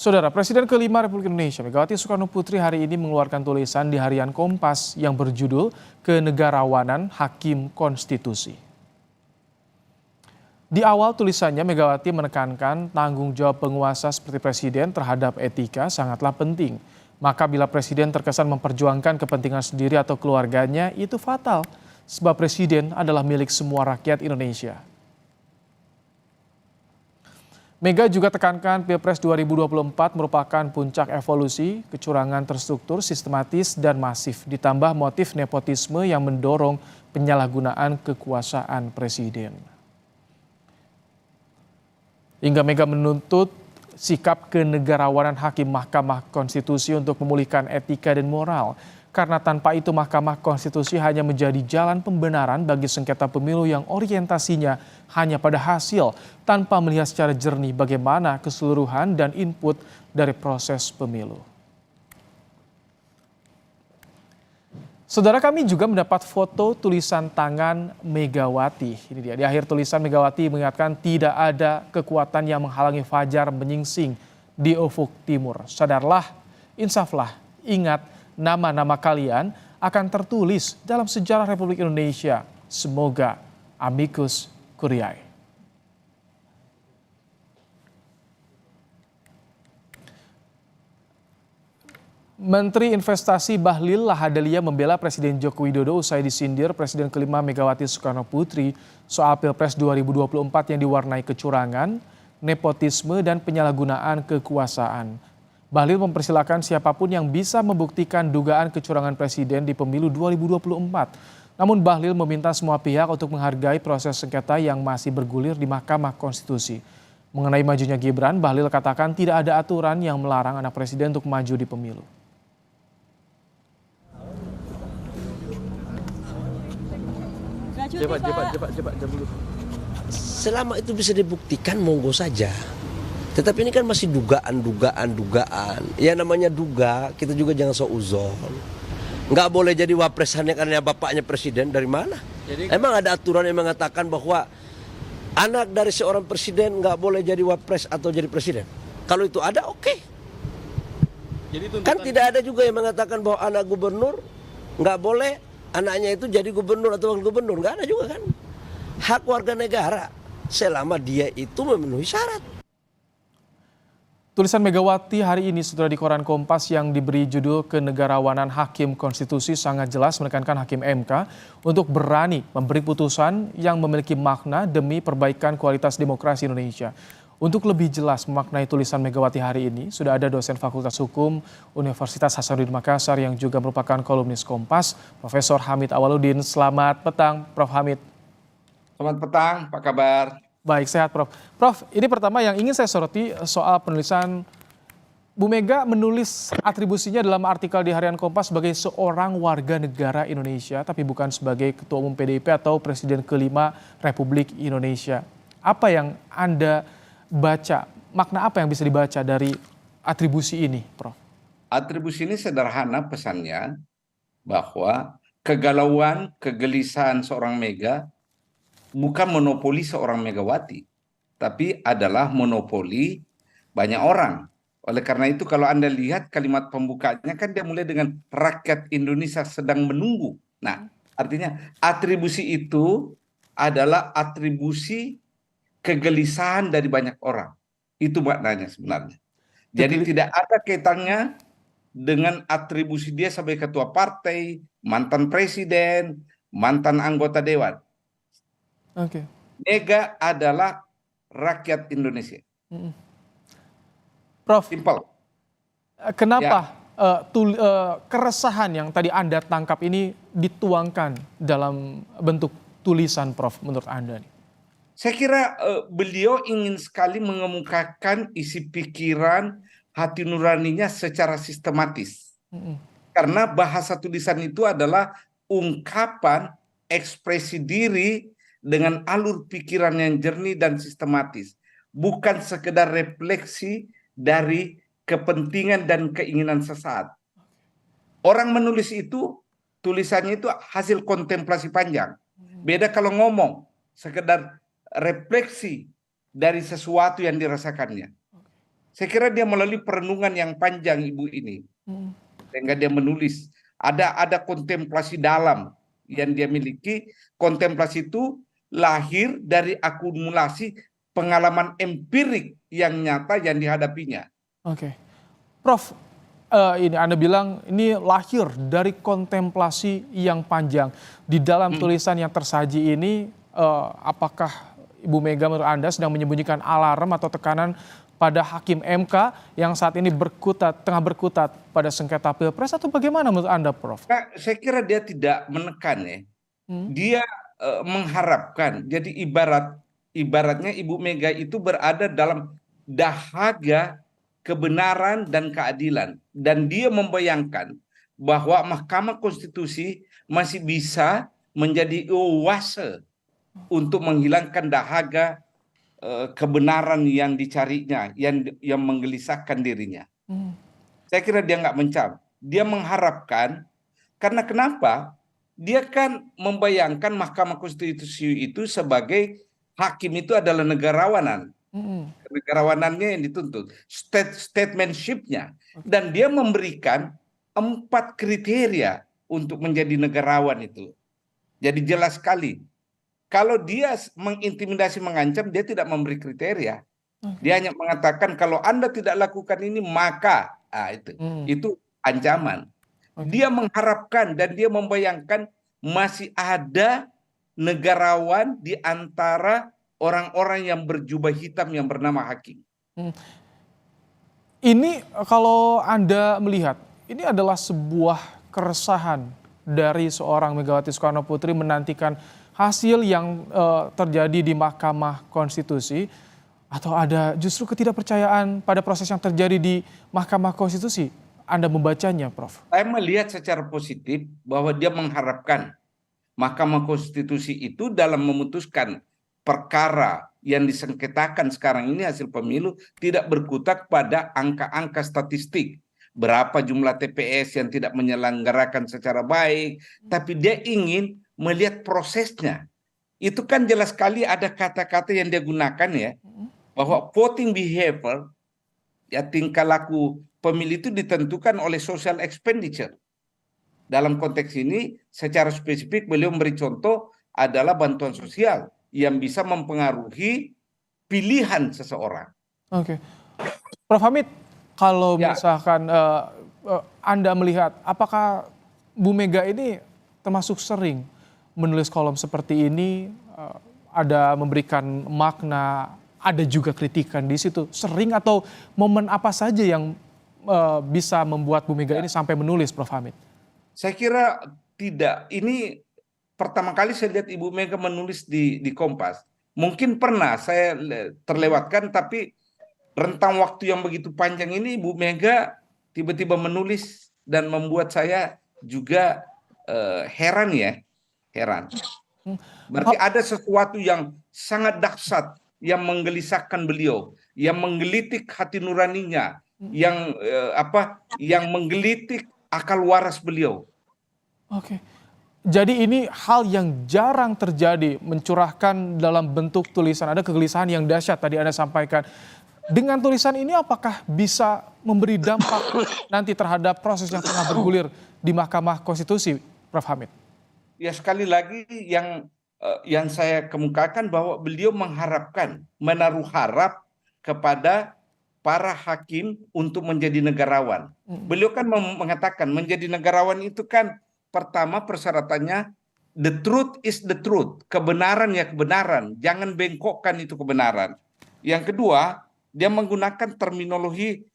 Saudara, Presiden kelima Republik Indonesia Megawati Soekarno Putri hari ini mengeluarkan tulisan di harian Kompas yang berjudul Kenegarawanan Hakim Konstitusi. Di awal tulisannya, Megawati menekankan tanggung jawab penguasa seperti presiden terhadap etika sangatlah penting. Maka bila presiden terkesan memperjuangkan kepentingan sendiri atau keluarganya, itu fatal. Sebab presiden adalah milik semua rakyat Indonesia. Mega juga tekankan Pilpres 2024 merupakan puncak evolusi, kecurangan terstruktur, sistematis, dan masif, ditambah motif nepotisme yang mendorong penyalahgunaan kekuasaan presiden. Hingga Mega menuntut sikap kenegarawanan hakim Mahkamah Konstitusi untuk memulihkan etika dan moral. Karena tanpa itu Mahkamah Konstitusi hanya menjadi jalan pembenaran bagi sengketa pemilu yang orientasinya hanya pada hasil tanpa melihat secara jernih bagaimana keseluruhan dan input dari proses pemilu. Saudara, kami juga mendapat foto tulisan tangan Megawati. Ini dia, di akhir tulisan Megawati mengingatkan tidak ada kekuatan yang menghalangi fajar menyingsing di ufuk timur. Sadarlah, insaflah, ingat nama-nama kalian akan tertulis dalam sejarah Republik Indonesia. Semoga amicus curiae. Menteri Investasi Bahlil Lahadalia membela Presiden Joko Widodo usai disindir Presiden kelima Megawati Soekarno Putri soal Pilpres 2024 yang diwarnai kecurangan, nepotisme, dan penyalahgunaan kekuasaan. Bahlil mempersilahkan siapapun yang bisa membuktikan dugaan kecurangan presiden di pemilu 2024. Namun Bahlil meminta semua pihak untuk menghargai proses sengketa yang masih bergulir di Mahkamah Konstitusi. Mengenai majunya Gibran, Bahlil katakan tidak ada aturan yang melarang anak presiden untuk maju di pemilu. Cepat dulu. Selama itu bisa dibuktikan, monggo saja. Tetapi ini kan masih dugaan. Ya namanya duga, kita juga jangan seuzon. Nggak boleh jadi wapres hanya karena bapaknya presiden, dari mana? Emang ada aturan yang mengatakan bahwa anak dari seorang presiden nggak boleh jadi wapres atau jadi presiden? Kalau itu ada, oke. Kan tidak ada juga yang mengatakan bahwa anak gubernur nggak boleh anaknya itu jadi gubernur atau wakil gubernur. Nggak ada juga kan. Hak warga negara selama dia itu memenuhi syarat. Tulisan Megawati hari ini sudah di koran Kompas yang diberi judul Kenegarawanan Hakim Konstitusi sangat jelas menekankan Hakim MK untuk berani memberi putusan yang memiliki makna demi perbaikan kualitas demokrasi Indonesia. Untuk lebih jelas memaknai tulisan Megawati hari ini, sudah ada dosen Fakultas Hukum Universitas Hasanuddin Makassar yang juga merupakan kolumnis Kompas, Profesor Hamid Awaludin. Selamat petang, Prof. Hamid. Selamat petang, apa kabar? Baik, sehat Prof. Prof, ini pertama yang ingin saya soroti soal penulisan Bu Mega menulis atribusinya dalam artikel di Harian Kompas sebagai seorang warga negara Indonesia, tapi bukan sebagai Ketua Umum PDIP atau Presiden kelima Republik Indonesia. Apa yang Anda baca, makna apa yang bisa dibaca dari atribusi ini, Prof? Atribusi ini sederhana pesannya, bahwa kegalauan, kegelisahan seorang Mega bukan monopoli seorang Megawati, tapi adalah monopoli banyak orang. Oleh karena itu kalau Anda lihat kalimat pembukanya kan dia mulai dengan rakyat Indonesia sedang menunggu. Nah, artinya atribusi itu adalah atribusi kegelisahan dari banyak orang. Itu maknanya sebenarnya. Jadi tidak ada kaitannya dengan atribusi dia sebagai ketua partai, mantan presiden, mantan anggota dewan. Oke. Mega adalah rakyat Indonesia. Prof, Simple. kenapa keresahan yang tadi Anda tangkap ini dituangkan dalam bentuk tulisan, Prof, menurut Anda? Saya kira beliau ingin sekali mengemukakan isi pikiran, hati nuraninya secara sistematis. Karena bahasa tulisan itu adalah ungkapan ekspresi diri dengan alur pikiran yang jernih dan sistematis. Bukan sekedar refleksi dari kepentingan dan keinginan sesaat. Orang menulis itu, tulisannya itu hasil kontemplasi panjang. Beda kalau ngomong, sekedar refleksi dari sesuatu yang dirasakannya. Saya kira dia melalui perenungan yang panjang ibu ini, sehingga dia menulis. Ada kontemplasi dalam yang dia miliki. Kontemplasi itu lahir dari akumulasi pengalaman empirik yang nyata yang dihadapinya. Oke, Prof, ini Anda bilang ini lahir dari kontemplasi yang panjang. Di dalam tulisan yang tersaji ini, apakah Ibu Mega menurut Anda sedang menyembunyikan alarm atau tekanan pada Hakim MK yang saat ini tengah berkutat pada sengketa Pilpres, atau bagaimana menurut Anda, Prof? Nah, saya kira dia tidak menekan ya. Dia mengharapkan. Jadi ibaratnya Ibu Mega itu berada dalam dahaga kebenaran dan keadilan, dan dia membayangkan bahwa Mahkamah Konstitusi masih bisa menjadi oase untuk menghilangkan dahaga kebenaran yang dicarinya, yang menggelisahkan dirinya. Saya kira dia nggak mencam, dia mengharapkan. Karena kenapa? Dia kan membayangkan Mahkamah Konstitusi itu sebagai hakim itu adalah negarawanan. Negarawanannya yang dituntut, statementship-nya. Dan dia memberikan 4 kriteria untuk menjadi negarawan itu. Jadi jelas sekali. Kalau dia mengintimidasi, mengancam, dia tidak memberi kriteria. Dia hanya mengatakan kalau Anda tidak lakukan ini maka itu ancaman. Dia mengharapkan dan dia membayangkan masih ada negarawan di antara orang-orang yang berjubah hitam yang bernama hakim. Ini kalau Anda melihat, ini adalah sebuah keresahan dari seorang Megawati Soekarno Putri menantikan hasil yang terjadi di Mahkamah Konstitusi, atau ada justru ketidakpercayaan pada proses yang terjadi di Mahkamah Konstitusi? Anda membacanya, Prof? Saya melihat secara positif bahwa dia mengharapkan Mahkamah Konstitusi itu dalam memutuskan perkara yang disengketakan sekarang ini hasil pemilu tidak berkutat pada angka-angka statistik. Berapa jumlah TPS yang tidak menyelenggarakan secara baik, tapi dia ingin melihat prosesnya. Itu kan jelas sekali ada kata-kata yang dia gunakan ya, bahwa voting behavior, ya tingkah laku pemilih itu ditentukan oleh social expenditure. Dalam konteks ini secara spesifik beliau memberi contoh adalah bantuan sosial yang bisa mempengaruhi pilihan seseorang. Oke, Prof Hamid, kalau misalkan Anda melihat, apakah Bu Mega ini termasuk sering menulis kolom seperti ini, ada memberikan makna, ada juga kritikan di situ, sering, atau momen apa saja yang bisa membuat Bu Mega ini sampai menulis, Prof Hamid? Saya kira tidak. Ini pertama kali saya lihat Ibu Mega menulis di Kompas. Mungkin pernah saya terlewatkan, tapi rentang waktu yang begitu panjang ini Ibu Mega tiba-tiba menulis dan membuat saya juga heran ya. Heran. Berarti ada sesuatu yang sangat dahsyat yang menggelisahkan beliau, yang menggelitik hati nuraninya, yang menggelitik akal waras beliau. Oke. Jadi ini hal yang jarang terjadi, mencurahkan dalam bentuk tulisan. Ada kegelisahan yang dahsyat tadi Anda sampaikan. Dengan tulisan ini apakah bisa memberi dampak nanti terhadap proses yang tengah bergulir di Mahkamah Konstitusi, Prof Hamid? Ya, sekali lagi yang saya kemukakan bahwa beliau mengharapkan, menaruh harap kepada para hakim untuk menjadi negarawan. Beliau kan mengatakan menjadi negarawan itu kan pertama persyaratannya the truth is the truth, kebenaran ya kebenaran, jangan bengkokkan itu kebenaran. Yang kedua, dia menggunakan terminologi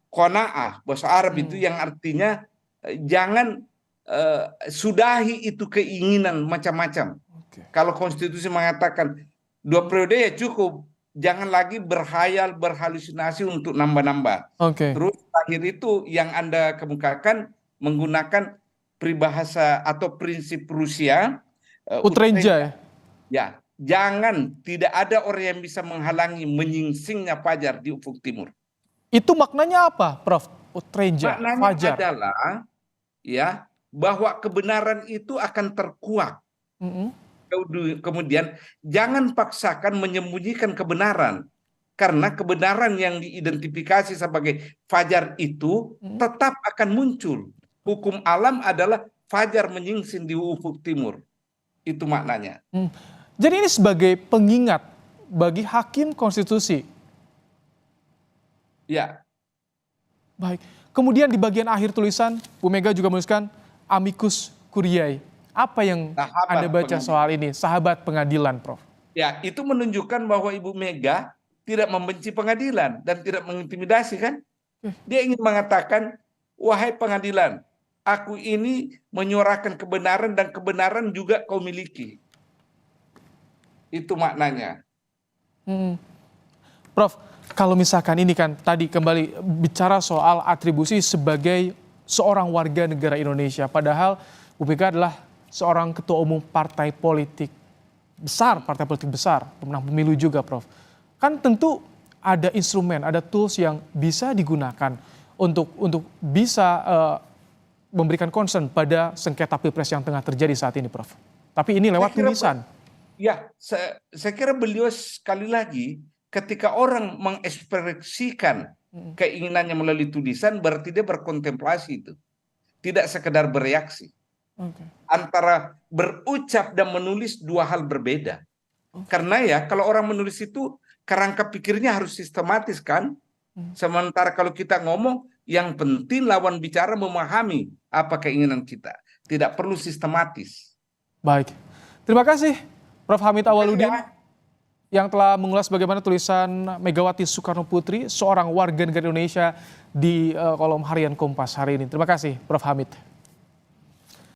qanaah, bahasa Arab itu yang artinya jangan sudahi itu keinginan macam-macam. Kalau konstitusi mengatakan 2 periode ya cukup, jangan lagi berhayal, berhalusinasi untuk nambah-nambah. Terus akhir itu yang Anda kemukakan menggunakan peribahasa atau prinsip Rusia, Utreja ya. Jangan, tidak ada orang yang bisa menghalangi menyingsingnya fajar di ufuk timur. Itu maknanya apa, Prof? Utreja, maknanya fajar adalah ya bahwa kebenaran itu akan terkuak. Kemudian jangan paksakan menyembunyikan kebenaran, Karena kebenaran yang diidentifikasi sebagai fajar itu tetap akan muncul. Hukum alam adalah fajar menyingsing di ufuk timur. Itu maknanya. Jadi ini sebagai pengingat bagi hakim konstitusi. Ya. Baik. Kemudian di bagian akhir tulisan, Bu Mega juga menuliskan amicus curiae. Apa yang Sahabat Anda baca pengadilan. soal ini? Sahabat pengadilan, Prof. Ya, itu menunjukkan bahwa Ibu Mega tidak membenci pengadilan dan tidak mengintimidasi kan? Dia ingin mengatakan, wahai pengadilan, aku ini menyuarakan kebenaran dan kebenaran juga kau miliki. Itu maknanya. Prof, kalau misalkan ini kan tadi kembali bicara soal atribusi sebagai seorang warga negara Indonesia. Padahal Bu Mega adalah seorang ketua umum partai politik besar, pemenang pemilu juga, Prof. Kan tentu ada instrumen, ada tools yang bisa digunakan untuk bisa memberikan concern pada sengketa pilpres yang tengah terjadi saat ini, Prof. Tapi ini lewat tulisan. Ya, saya kira beliau sekali lagi ketika orang mengekspresikan keinginannya melalui tulisan berarti dia berkontemplasi itu. Tidak sekedar bereaksi. Antara berucap dan menulis dua hal berbeda. Karena ya kalau orang menulis itu kerangka pikirnya harus sistematis kan. Sementara kalau kita ngomong yang penting lawan bicara memahami apa keinginan kita. Tidak perlu sistematis. Baik. Terima kasih Prof. Hamid Awaludin yang telah mengulas bagaimana tulisan Megawati Soekarno Putri, seorang warga negara Indonesia di kolom harian Kompas hari ini. Terima kasih Prof. Hamid.